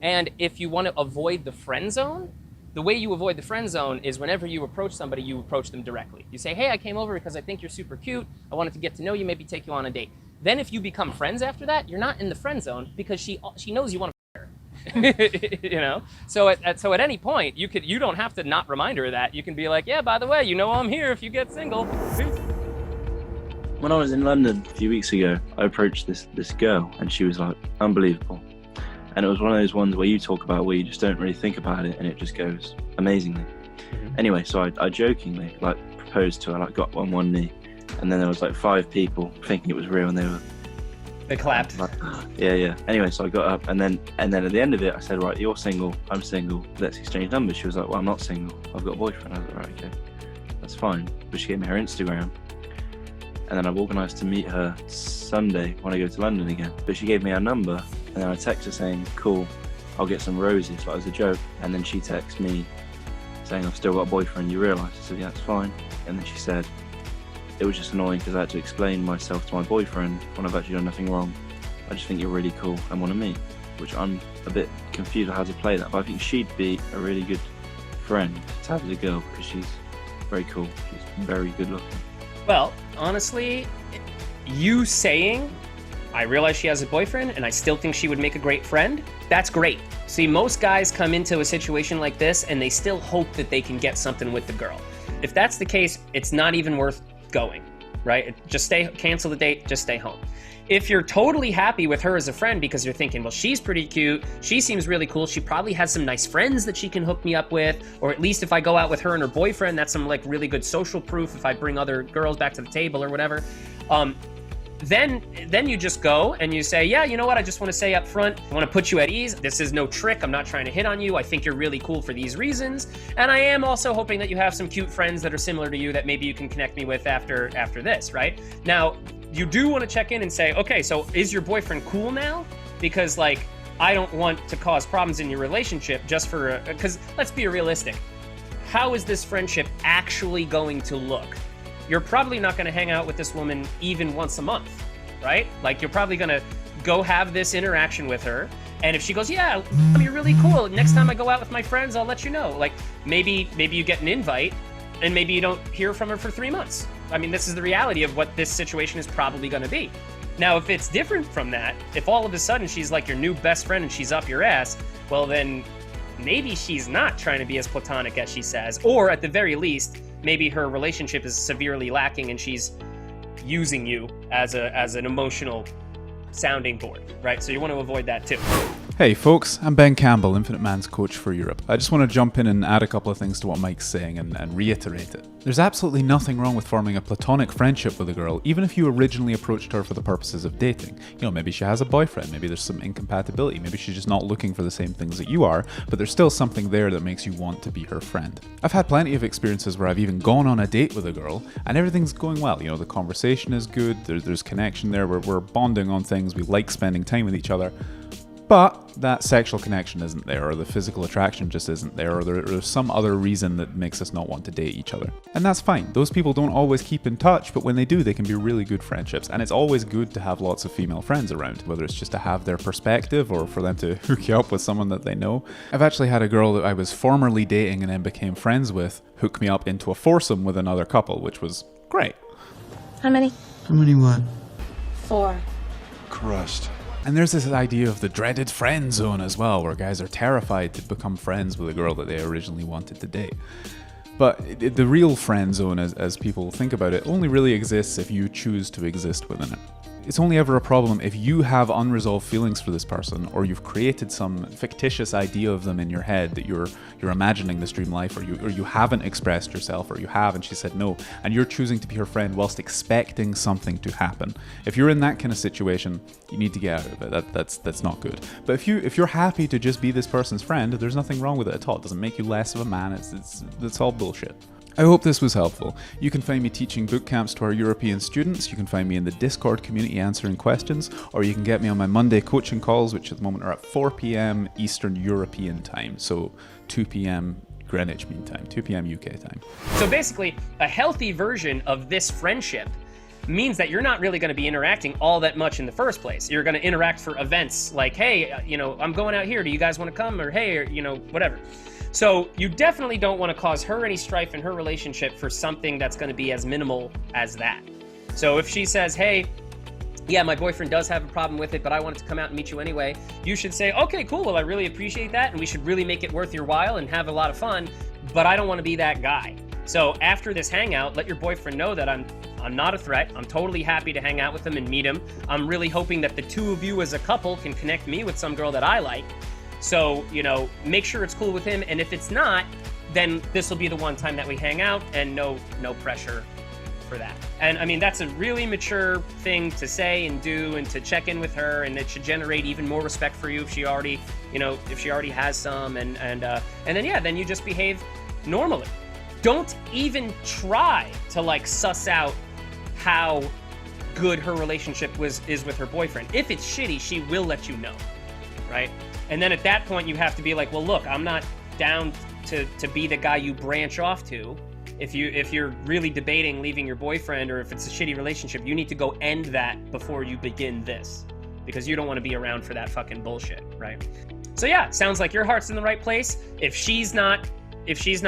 And if you want to avoid the friend zone, the way you avoid the friend zone is whenever you approach somebody, you approach them directly. You say, hey, I came over because I think you're super cute. I wanted to get to know you, maybe take you on a date. Then if you become friends after that, you're not in the friend zone because she knows you want to her. You know, so at any point you don't have to not remind her of that. You can be like, yeah, by the way, you know I'm here if you get single. Peace. When I was in London a few weeks ago, I approached this girl, and she was like unbelievable. And it was one of those ones where you talk about where you just don't really think about it, and it just goes amazingly. Mm-hmm. Anyway, so I jokingly like proposed to her, like got on one knee, and then there was like 5 people thinking it was real, and they clapped. Like, yeah. Anyway, so I got up, and then at the end of it, I said, right, you're single, I'm single, let's exchange numbers. She was like, well, I'm not single, I've got a boyfriend. I was like, right, okay, that's fine. But she gave me her Instagram, and then I've organised to meet her Sunday when I go to London again. But she gave me her number, and then I text her saying, cool, I'll get some roses, like as a joke. And then she texts me saying, I've still got a boyfriend, you realise? I said, yeah, that's fine. And then she said, it was just annoying because I had to explain myself to my boyfriend when I've actually done nothing wrong. I just think you're really cool and want to meet, which I'm a bit confused on how to play that, but I think she'd be a really good friend to have as a girl because she's very cool. She's very good looking. Well, honestly, you saying, I realize she has a boyfriend and I still think she would make a great friend, that's great. See, most guys come into a situation like this and they still hope that they can get something with the girl. If that's the case, it's not even worth going, right? Just cancel the date, just stay home. If you're totally happy with her as a friend because you're thinking, well, she's pretty cute, she seems really cool, she probably has some nice friends that she can hook me up with, or at least if I go out with her and her boyfriend, that's some like really good social proof if I bring other girls back to the table or whatever. Then you just go and you say, yeah, you know what, I just want to say up front, I want to put you at ease. This is no trick. I'm not trying to hit on you. I think you're really cool for these reasons. And I am also hoping that you have some cute friends that are similar to you that maybe you can connect me with after this, right? Now, you do want to check in and say, okay, so is your boyfriend cool now? Because like, I don't want to cause problems in your relationship just for, because let's be realistic. How is this friendship actually going to look? You're probably not going to hang out with this woman even once a month, right? Like you're probably going to go have this interaction with her. And if she goes, yeah, you're really cool. Next time I go out with my friends, I'll let you know. Like maybe you get an invite and maybe you don't hear from her for 3 months. I mean, this is the reality of what this situation is probably going to be. Now, if it's different from that, if all of a sudden she's like your new best friend and she's up your ass, well then maybe she's not trying to be as platonic as she says, or at the very least, maybe her relationship is severely lacking and she's using you as an emotional sounding board, right? So you want to avoid that too. Hey folks, I'm Ben Campbell, Infinite Man's coach for Europe. I just want to jump in and add a couple of things to what Mike's saying and reiterate it. There's absolutely nothing wrong with forming a platonic friendship with a girl, even if you originally approached her for the purposes of dating. You know, maybe she has a boyfriend, maybe there's some incompatibility, maybe she's just not looking for the same things that you are, but there's still something there that makes you want to be her friend. I've had plenty of experiences where I've even gone on a date with a girl and everything's going well. You know, the conversation is good, there's connection there, we're bonding on things, we like spending time with each other. But that sexual connection isn't there, or the physical attraction just isn't there, or there's some other reason that makes us not want to date each other. And that's fine. Those people don't always keep in touch, but when they do, they can be really good friendships. And it's always good to have lots of female friends around, whether it's just to have their perspective or for them to hook you up with someone that they know. I've actually had a girl that I was formerly dating and then became friends with hook me up into a foursome with another couple, which was great. How many? How many what? 4. Crushed. And there's this idea of the dreaded friend zone as well, where guys are terrified to become friends with a girl that they originally wanted to date. But the real friend zone, as people think about it, only really exists if you choose to exist within it. It's only ever a problem if you have unresolved feelings for this person, or you've created some fictitious idea of them in your head that you're imagining this dream life, or you haven't expressed yourself, or you have and she said no, and you're choosing to be her friend whilst expecting something to happen. If you're in that kind of situation, you need to get out of it. That's not good. But if you're happy to just be this person's friend, there's nothing wrong with it at all. It doesn't make you less of a man. It's all bullshit. I hope this was helpful. You can find me teaching boot camps to our European students, you can find me in the Discord community answering questions, or you can get me on my Monday coaching calls, which at the moment are at 4 p.m. Eastern European time, so 2 p.m. Greenwich Mean Time, 2 p.m. UK time. So basically, a healthy version of this friendship means that you're not really going to be interacting all that much in the first place. You're going to interact for events like, hey, I'm going out here. Do you guys want to come? Or hey, or, whatever. So you definitely don't want to cause her any strife in her relationship for something that's going to be as minimal as that. So if she says, hey, yeah, my boyfriend does have a problem with it, but I wanted to come out and meet you anyway, you should say, okay, cool, well, I really appreciate that, and we should really make it worth your while and have a lot of fun, but I don't want to be that guy. So after this hangout, let your boyfriend know that I'm not a threat. I'm totally happy to hang out with him and meet him. I'm really hoping that the two of you as a couple can connect me with some girl that I like. So, make sure it's cool with him, and if it's not, then this will be the one time that we hang out, and no pressure for that. And I mean, that's a really mature thing to say and do, and to check in with her, and it should generate even more respect for you if she already, if she already has some, and then you just behave normally. Don't even try to like suss out how good her relationship is with her boyfriend. If it's shitty, she will let you know, right? And then at that point, you have to be like, well, look, I'm not down to be the guy you branch off to. If you're really debating leaving your boyfriend, or if it's a shitty relationship, you need to go end that before you begin this, because you don't want to be around for that fucking bullshit, right? So yeah, sounds like your heart's in the right place. If she's not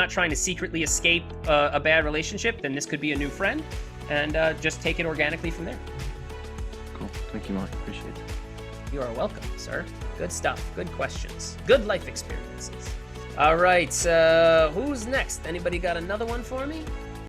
trying to secretly escape a bad relationship, then this could be a new friend, and just take it organically from there. Cool. Thank you, Mike. Appreciate it. You are welcome, sir. Good stuff. Good questions. Good life experiences. All right, who's next? Anybody got another one for me?